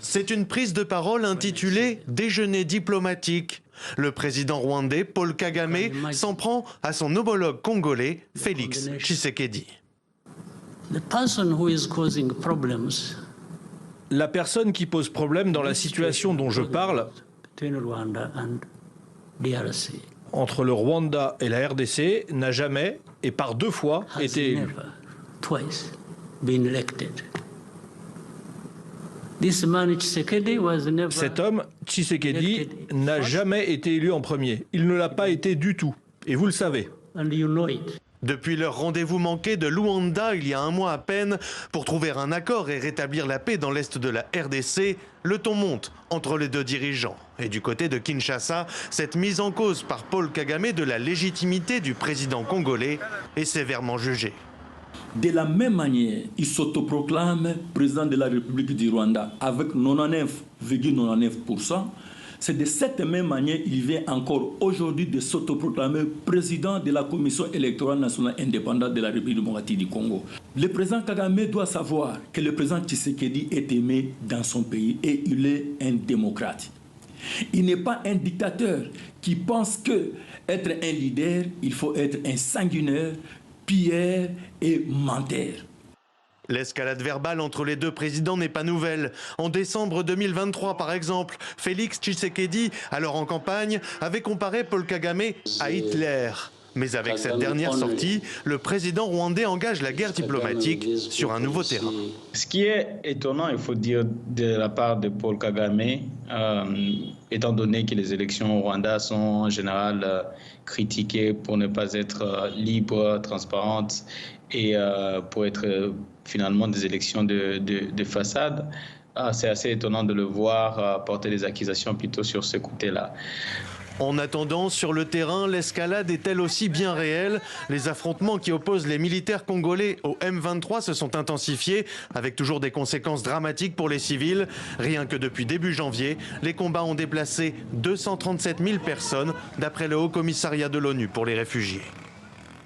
C'est une prise de parole intitulée « Déjeuner diplomatique ». Le président rwandais Paul Kagame s'en prend à son homologue congolais Félix Tshisekedi. La personne qui pose problème dans la situation dont je parle, entre le Rwanda et la RDC, n'a jamais, et par 2 fois, été élu. Cet homme, Tshisekedi, n'a jamais été élu en premier. Il ne l'a pas été du tout. Et vous le savez. Depuis leur rendez-vous manqué de Luanda il y a 1 mois à peine, pour trouver un accord et rétablir la paix dans l'est de la RDC, le ton monte entre les 2 dirigeants. Et du côté de Kinshasa, cette mise en cause par Paul Kagame de la légitimité du président congolais est sévèrement jugée. De la même manière, il s'autoproclame président de la République du Rwanda avec 99,99%. C'est de cette même manière qu'il vient encore aujourd'hui de s'autoproclamer président de la Commission électorale nationale indépendante de la République démocratique du Congo. Le président Kagame doit savoir que le président Tshisekedi est aimé dans son pays et il est un démocrate. Il n'est pas un dictateur qui pense que être un leader, il faut être un sanguinaire, pilleur et menteur. L'escalade verbale entre les 2 présidents n'est pas nouvelle. En décembre 2023, par exemple, Félix Tshisekedi, alors en campagne, avait comparé Paul Kagame à Hitler. Mais avec cette dernière sortie, le président rwandais engage la guerre diplomatique sur un nouveau terrain. Ce qui est étonnant, il faut dire, de la part de Paul Kagame, étant donné que les élections au Rwanda sont en général critiquées pour ne pas être libres, transparentes et pour être finalement des élections de façade, c'est assez étonnant de le voir porter des accusations plutôt sur ce côté-là. En attendant, sur le terrain, l'escalade est elle aussi bien réelle. Les affrontements qui opposent les militaires congolais au M23 se sont intensifiés, avec toujours des conséquences dramatiques pour les civils. Rien que depuis début janvier, les combats ont déplacé 237 000 personnes, d'après le Haut Commissariat de l'ONU pour les réfugiés.